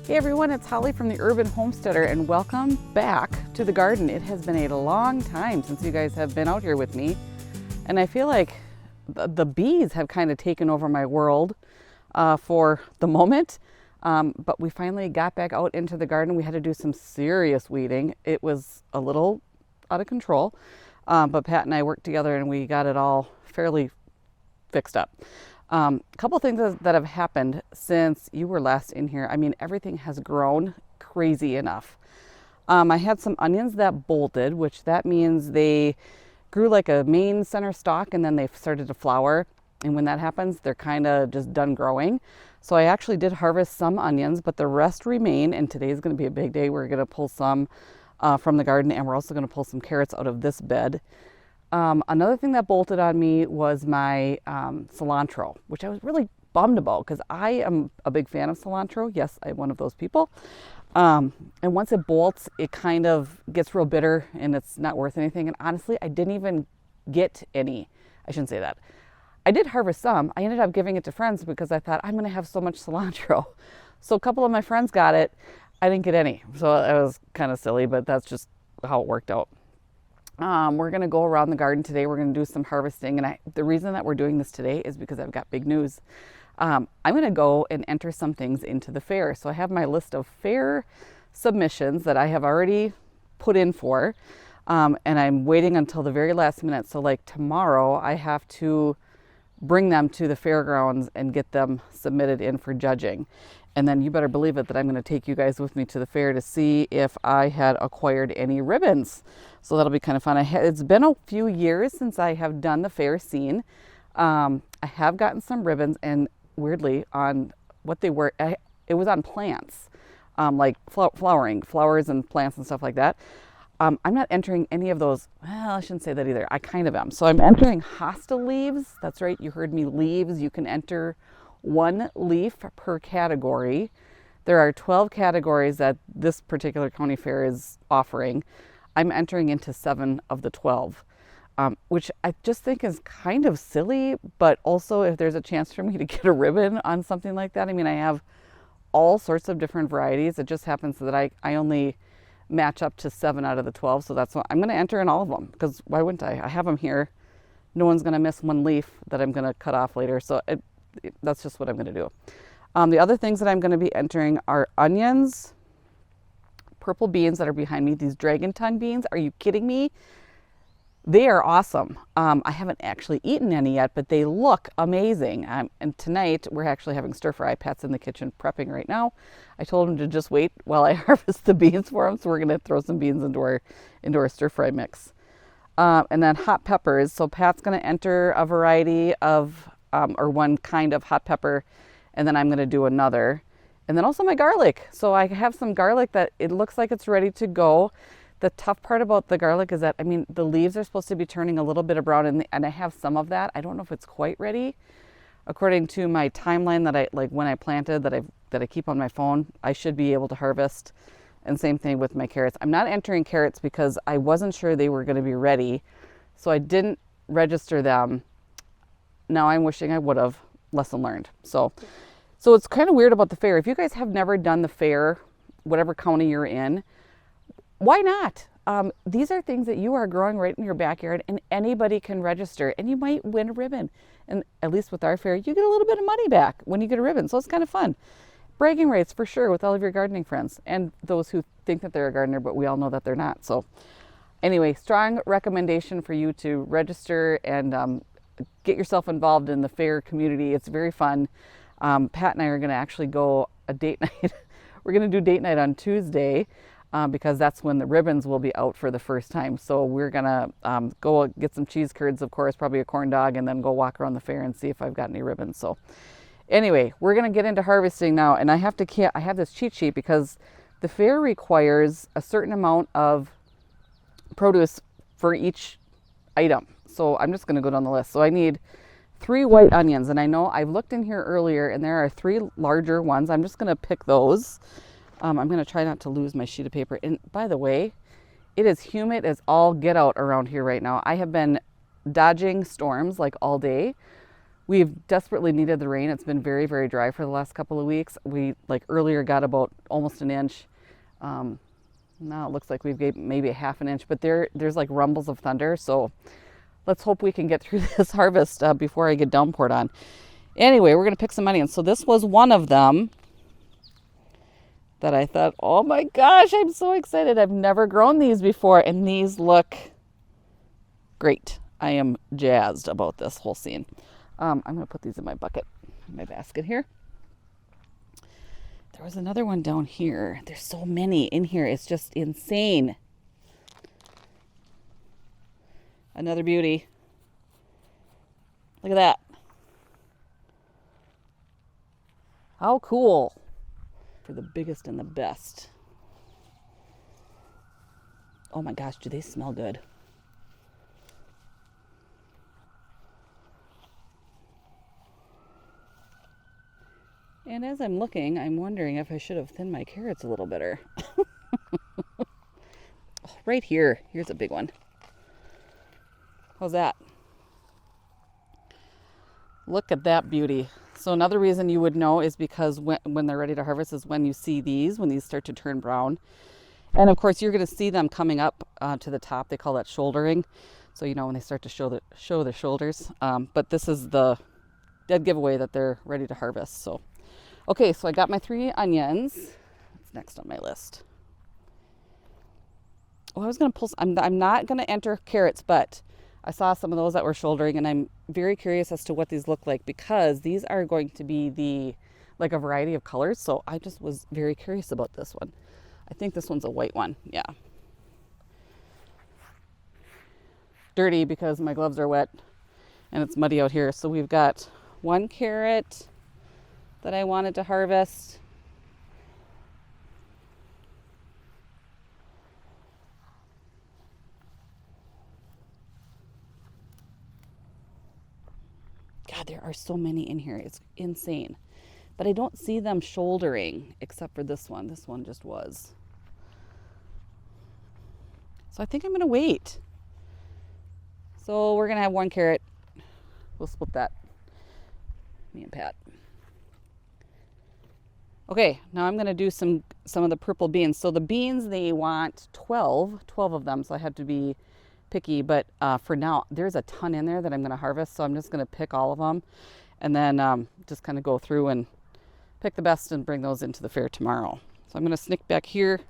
Hey everyone, it's Holly from the Urban Homesteader and welcome back to the garden. It has been a long time since you guys have been out here with me, and I feel like the bees have kind of taken over my world for the moment, but we finally got back out into the garden. We had to do some serious weeding. It was a little out of control, but Pat and I worked together and we got it all fairly fixed up. A couple things that have happened since you were last in here. I mean, everything has grown crazy enough. I had some onions that bolted, which that means they grew like a main center stalk and then they started to flower. And when that happens, they're kind of just done growing. So I actually did harvest some onions, but the rest remain. And today is going to be a big day. We're going to pull some from the garden, and we're also going to pull some carrots out of this bed. Another thing that bolted on me was my cilantro, which I was really bummed about because I am a big fan of cilantro. Yes, I'm one of those people. And once it bolts, it kind of gets real bitter and it's not worth anything. And honestly, I didn't even get any. I shouldn't say that. I did harvest some. I ended up giving it to friends because I thought I'm going to have so much cilantro. So a couple of my friends got it. I didn't get any. So it was kind of silly, but that's just how it worked out. We're going to go around the garden today. We're going to do some harvesting. And the reason that we're doing this today is because I've got big news. I'm going to go and enter some things into the fair. So I have my list of fair submissions that I have already put in for. And I'm waiting until the very last minute. So like tomorrow, I have to bring them to the fairgrounds and get them submitted in for judging. And then you better believe it that I'm going to take you guys with me to the fair to see if I had acquired any ribbons. So that'll be kind of fun. It's been a few years since I have done the fair scene. I have gotten some ribbons, and weirdly on what they were, it was on plants, like flowers and plants and stuff like that. I'm not entering any of those. Well, I shouldn't say that either. I kind of am. So I'm entering hosta leaves. That's right. You heard me, leaves. You can enter one leaf per category. There are 12 categories that this particular county fair is offering. I'm entering into 7 of the 12, which I just think is kind of silly, but also if there's a chance for me to get a ribbon on something like that. I mean, I have all sorts of different varieties. It just happens that I only match up to 7 out of the 12. So that's what I'm going to enter in all of them, because why wouldn't I? I have them here. No one's going to miss one leaf that I'm going to cut off later. So that's just what I'm going to do. The other things that I'm going to be entering are onions, purple beans that are behind me, these dragon tongue beans. Are you kidding me? They are awesome. I haven't actually eaten any yet, but they look amazing. And tonight we're actually having stir fry. Pat's in the kitchen prepping right now. I told him to just wait while I harvest the beans for him. So we're going to throw some beans into our stir fry mix. And then hot peppers. So Pat's going to enter a variety of or one kind of hot pepper, and then I'm going to do another. And then also my garlic. So I have some garlic that it looks like it's ready to go. The tough part about the garlic is that, I mean, the leaves are supposed to be turning a little bit of brown, and I have some of that. I don't know if it's quite ready. According to my timeline that when I planted that I keep on my phone, I should be able to harvest. And same thing with my carrots. I'm not entering carrots because I wasn't sure they were going to be ready, so I didn't register them. Now I'm wishing I would have. Lesson learned. So it's kind of weird about the fair. If you guys have never done the fair, whatever county you're in, why not? These are things that you are growing right in your backyard, and anybody can register, and you might win a ribbon. And at least with our fair, you get a little bit of money back when you get a ribbon. So it's kind of fun. Bragging rights for sure with all of your gardening friends and those who think that they're a gardener, but we all know that they're not. So anyway, strong recommendation for you to register and get yourself involved in the fair community. It's very fun. Pat and I are going to actually go a date night. We're going to do date night on Tuesday because that's when the ribbons will be out for the first time. So we're going to go get some cheese curds, of course, probably a corn dog, and then go walk around the fair and see if I've got any ribbons. So anyway, we're going to get into harvesting now. And I have this cheat sheet because the fair requires a certain amount of produce for each item. So I'm just going to go down the list. So I need 3 white onions, and I know I've looked in here earlier and there are 3 larger ones. I'm just going to pick those. I'm going to try not to lose my sheet of paper. And by the way, it is humid as all get out around here right now. I have been dodging storms like all day. We've desperately needed the rain. It's been very, very dry for the last couple of weeks. We like earlier got about almost an inch. Now it looks like we've got maybe a half an inch, but there's like rumbles of thunder. So let's hope we can get through this harvest before I get downpoured on. Anyway, we're going to pick some onions. So this was one of them that I thought, oh my gosh, I'm so excited. I've never grown these before, and these look great. I am jazzed about this whole scene. I'm going to put these in my bucket, in my basket here. There was another one down here. There's so many in here. It's just insane. Another beauty. Look at that. How cool. For the biggest and the best. Oh my gosh, do they smell good? And as I'm looking, I'm wondering if I should have thinned my carrots a little better. Oh, right here. Here's a big one. How's that? Look at that beauty. So another reason you would know is because when they're ready to harvest is when you see these, when these start to turn brown. And of course, you're going to see them coming up to the top. They call that shouldering. So, you know, when they start to show their shoulders. But this is the dead giveaway that they're ready to harvest. So, okay, so I got my 3 onions. That's next on my list. Oh, I was going to pull, I'm not going to enter carrots, but I saw some of those that were shouldering, and I'm very curious as to what these look like because these are going to be like a variety of colors. So I just was very curious about this one. I think this one's a white one. Yeah. Dirty because my gloves are wet and it's muddy out here. So we've got 1 carrot that I wanted to harvest. God, there are so many in here. It's insane. But I don't see them shouldering except for this one. This one just was. So I think I'm going to wait. So we're going to have 1 carrot. We'll split that. Me and Pat. Okay, now I'm going to do some of the purple beans. So the beans, they want 12 of them. So I had to be picky, but for now there's a ton in there that I'm going to harvest, so I'm just going to pick all of them and then just kind of go through and pick the best and bring those into the fair tomorrow. So I'm going to sneak back here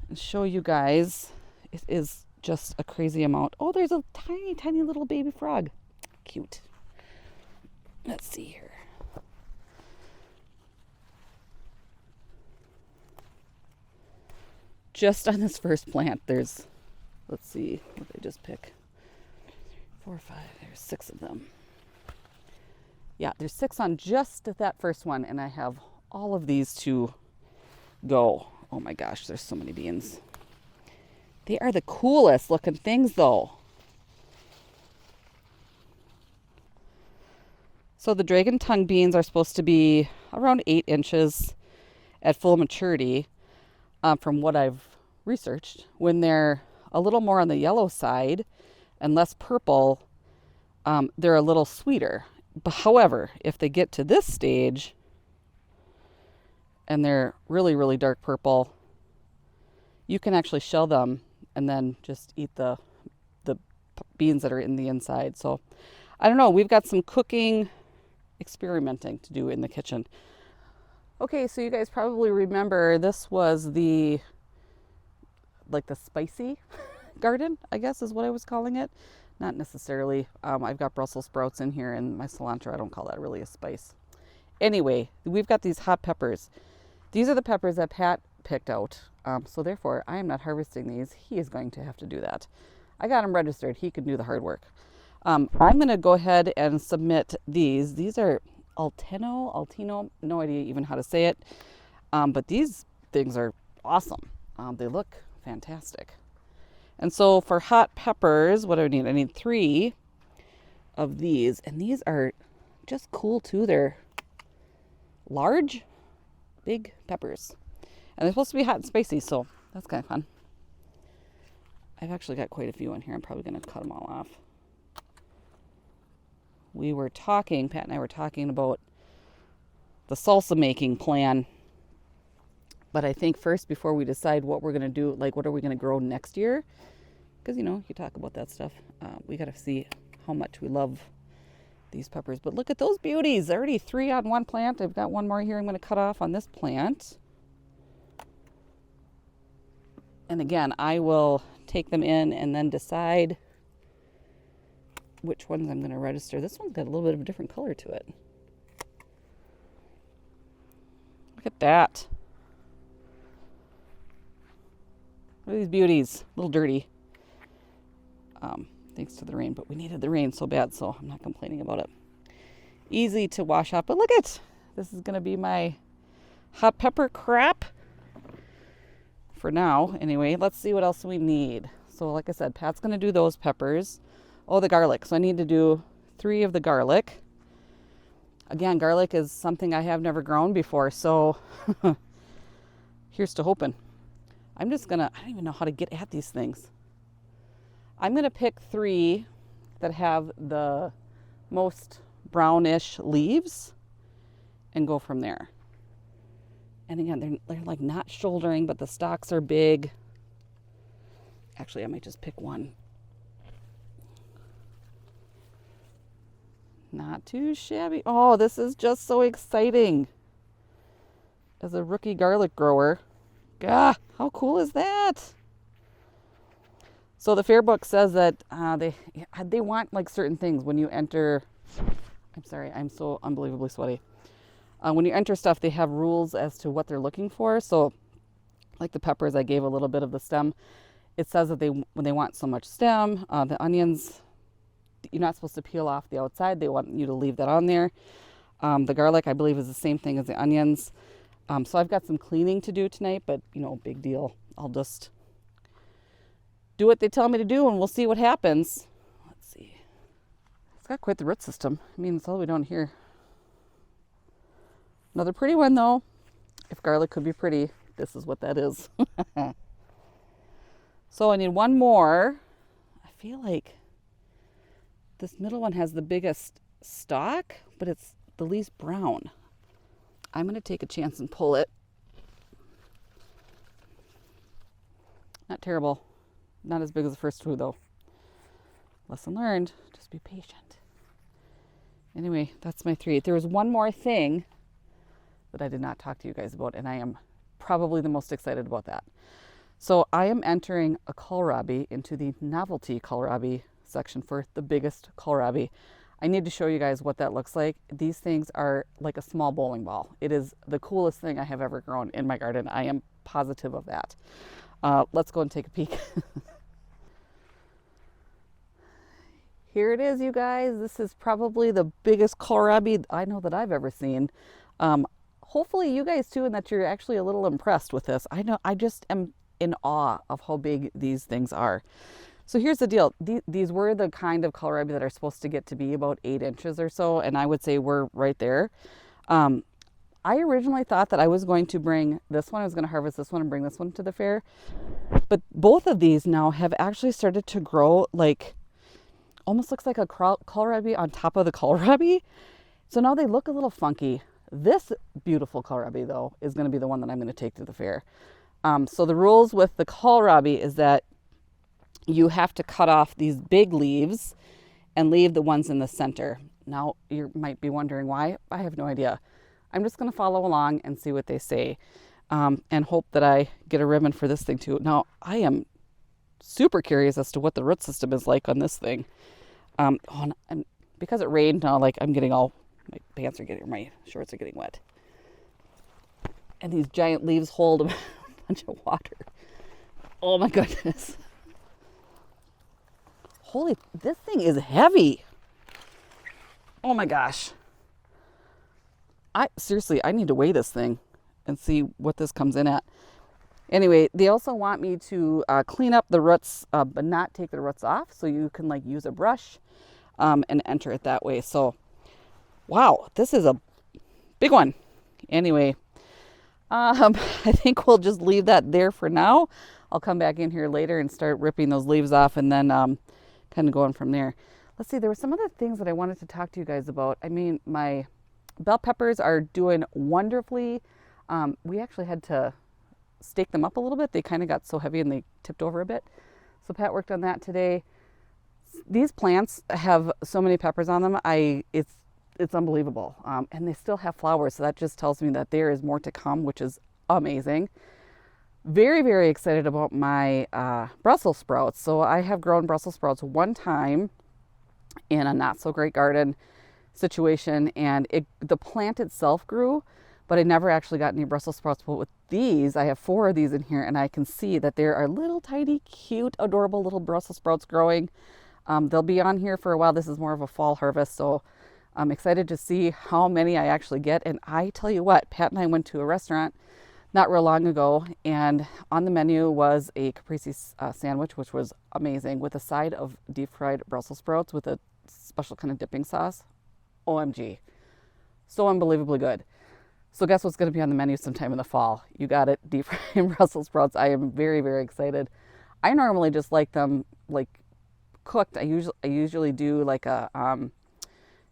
and show you guys. It is just a crazy amount. Oh, there's a tiny little baby frog. Cute. Let's see here. Just on this first plant, there's, let's see, what did I just pick? 4 or 5, there's 6 of them. Yeah, there's 6 on just that first one, and I have all of these to go. Oh my gosh, there's so many beans. They are the coolest looking things though. So the dragon tongue beans are supposed to be around 8 inches at full maturity. From what I've researched, when they're a little more on the yellow side and less purple, they're a little sweeter. But however, if they get to this stage and they're really, really dark purple, you can actually shell them and then just eat the beans that are in the inside. So I don't know, we've got some cooking experimenting to do in the kitchen. Okay, so you guys probably remember this was the spicy garden, I guess is what I was calling it. Not necessarily. I've got Brussels sprouts in here and my cilantro. I don't call that really a spice. Anyway, we've got these hot peppers. These are the peppers that Pat picked out. So therefore, I am not harvesting these. He is going to have to do that. I got him registered. He can do the hard work. I'm going to go ahead and submit these. These are Altino, no idea even how to say it. But these things are awesome. They look fantastic. And so for hot peppers, what do I need? I need 3 of these. And these are just cool too. They're large, big peppers. And they're supposed to be hot and spicy, so that's kind of fun. I've actually got quite a few in here. I'm probably going to cut them all off. We were talking, Pat and I were talking about the salsa making plan. But I think first, before we decide what we're going to do, like what are we going to grow next year, because, you know, you talk about that stuff, we got to see how much we love these peppers. But look at those beauties. Already 3 on one plant. I've got one more here I'm going to cut off on this plant. And again, I will take them in and then decide which ones I'm going to register. This one's got a little bit of a different color to it. Look at that. Look at these beauties. A little dirty. Thanks to the rain, but we needed the rain so bad, so I'm not complaining about it. Easy to wash off, but look at, this is going to be my hot pepper crop for now. Anyway, let's see what else we need. So like I said, Pat's going to do those peppers. Oh, the garlic. So I need to do 3 of the garlic. Again, garlic is something I have never grown before, so here's to hoping. I'm just going to, I don't even know how to get at these things. I'm going to pick 3 that have the most brownish leaves and go from there. And again, they're like not shouldering, but the stalks are big. Actually, I might just pick one. Not too shabby. Oh, this is just so exciting. As a rookie garlic grower. Gah, how cool is that? So the fair book says that they want like certain things when you enter. I'm sorry, I'm so unbelievably sweaty. When you enter stuff, they have rules as to what they're looking for. So like the peppers, I gave a little bit of the stem. It says that when they want so much stem, the onions, you're not supposed to peel off the outside. They want you to leave that on there. The garlic, I believe, is the same thing as the onions. So I've got some cleaning to do tonight, but, you know, big deal. I'll just do what they tell me to do, and we'll see what happens. Let's see. It's got quite the root system. I mean, it's all the way down here. Another pretty one, though. If garlic could be pretty, this is what that is. So I need one more. I feel like this middle one has the biggest stalk, but it's the least brown. I'm going to take a chance and pull it. Not terrible. Not as big as the first 2, though. Lesson learned. Just be patient. Anyway, that's my 3. There was one more thing that I did not talk to you guys about, and I am probably the most excited about that. So I am entering a kohlrabi into the novelty kohlrabi section for the biggest kohlrabi. I need to show you guys what that looks like. These things are like a small bowling ball. It is the coolest thing I have ever grown in my garden. I am positive of that. Let's go and take a peek. Here it is, you guys. This is probably the biggest kohlrabi I know that I've ever seen. Hopefully you guys too, and that you're actually a little impressed with this. I know I just am in awe of how big these things are. So here's the deal. These were the kind of kohlrabi that are supposed to get to be about 8 inches or so, and I would say we're right there. I originally thought that I was going to bring this one, I was going to harvest this one and bring this one to the fair. But both of these now have actually started to grow like, almost looks like a kohlrabi on top of the kohlrabi. So now they look a little funky. This beautiful kohlrabi, though, is going to be the one that I'm going to take to the fair. So the rules with the kohlrabi is that you have to cut off these big leaves and leave the ones in the center. Now, you might be wondering why. I have no idea. I'm just going to follow along and see what they say, and hope that I get a ribbon for this thing too. Now, I am super curious as to what the root system is like on this thing. And because it rained now, like I'm getting all, my shorts are getting wet. And these giant leaves hold a bunch of water. Oh my goodness. Holy, this thing is heavy. Oh my gosh. Seriously, I need to weigh this thing and see what this comes in at. Anyway, they also want me to clean up the roots, but not take the roots off. So you can like use a brush and enter it that way. So, wow, this is a big one. Anyway, I think we'll just leave that there for now. I'll come back in here later and start ripping those leaves off, and then kind of going from there. Let's see, there were some other things that I wanted to talk to you guys about. I mean, my bell peppers are doing wonderfully. We actually had to stake them up a little bit. They kind of got so heavy and they tipped over a bit. So Pat worked on that today. These plants have so many peppers on them. It's unbelievable. And they still have flowers. So that just tells me that there is more to come, which is amazing. Very, very excited about my Brussels sprouts. So I have grown Brussels sprouts one time in a not so great garden situation, and the plant itself grew, but I never actually got any Brussels sprouts. But with these, I have 4 of these in here, and I can see that there are little tiny, cute, adorable little Brussels sprouts growing. They'll be on here for a while. This is more of a fall harvest, so I'm excited to see how many I actually get. And I tell you what, Pat and I went to a restaurant not real long ago, and on the menu was a caprese sandwich, which was amazing, with a side of deep fried Brussels sprouts with a special kind of dipping sauce. OMG. So unbelievably good. So guess what's going to be on the menu sometime in the fall? You got it, deep fried Brussels sprouts. I am very, very excited. I normally just like them like cooked. I usually do like a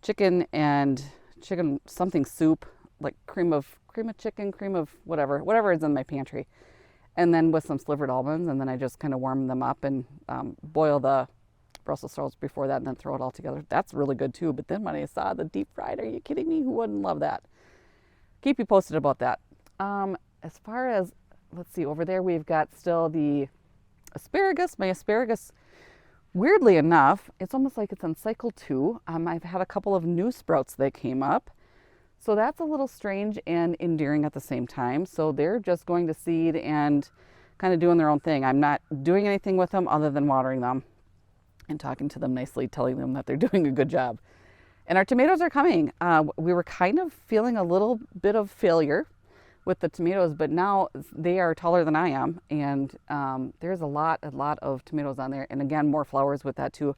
chicken something soup, like cream of chicken, cream of whatever is in my pantry, and then with some slivered almonds, and then I just kind of warm them up and boil the Brussels sprouts before that, and then throw it all together. That's really good too. But then when I saw the deep fried, are you kidding me? Who wouldn't love that? Keep you posted about that. As far as, let's see, over there we've got still the asparagus. My asparagus, weirdly enough, it's almost like it's on cycle 2. I've had a couple of new sprouts that came up. So that's a little strange and endearing at the same time. So they're just going to seed and kind of doing their own thing. I'm not doing anything with them other than watering them and talking to them nicely, telling them that they're doing a good job. And our tomatoes are coming. We were kind of feeling a little bit of failure with the tomatoes, but now they are taller than I am. And there's a lot of tomatoes on there. And again, more flowers with that too.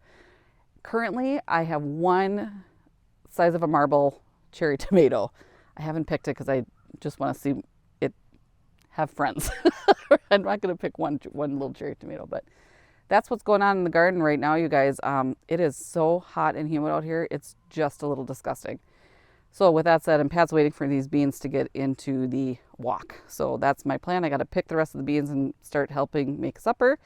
Currently, I have one size of a marble cherry tomato. I haven't picked it because I just want to see it have friends. I'm not going to pick one little cherry tomato, but that's what's going on in the garden right now, you guys. It is so hot and humid out here. It's just a little disgusting. So with that said, and Pat's waiting for these beans to get into the wok. So that's my plan. I got to pick the rest of the beans and start helping make supper.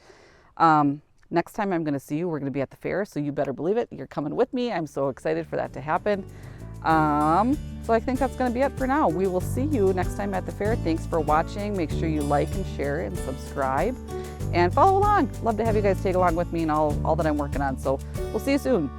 Next time I'm going to see you, we're going to be at the fair. So you better believe it. You're coming with me. I'm so excited for that to happen. So I think that's going to be it for now. We will see you next time at the fair. Thanks for watching. Make sure you like and share and subscribe and follow along. Love to have you guys take along with me and all that I'm working on. So we'll see you soon.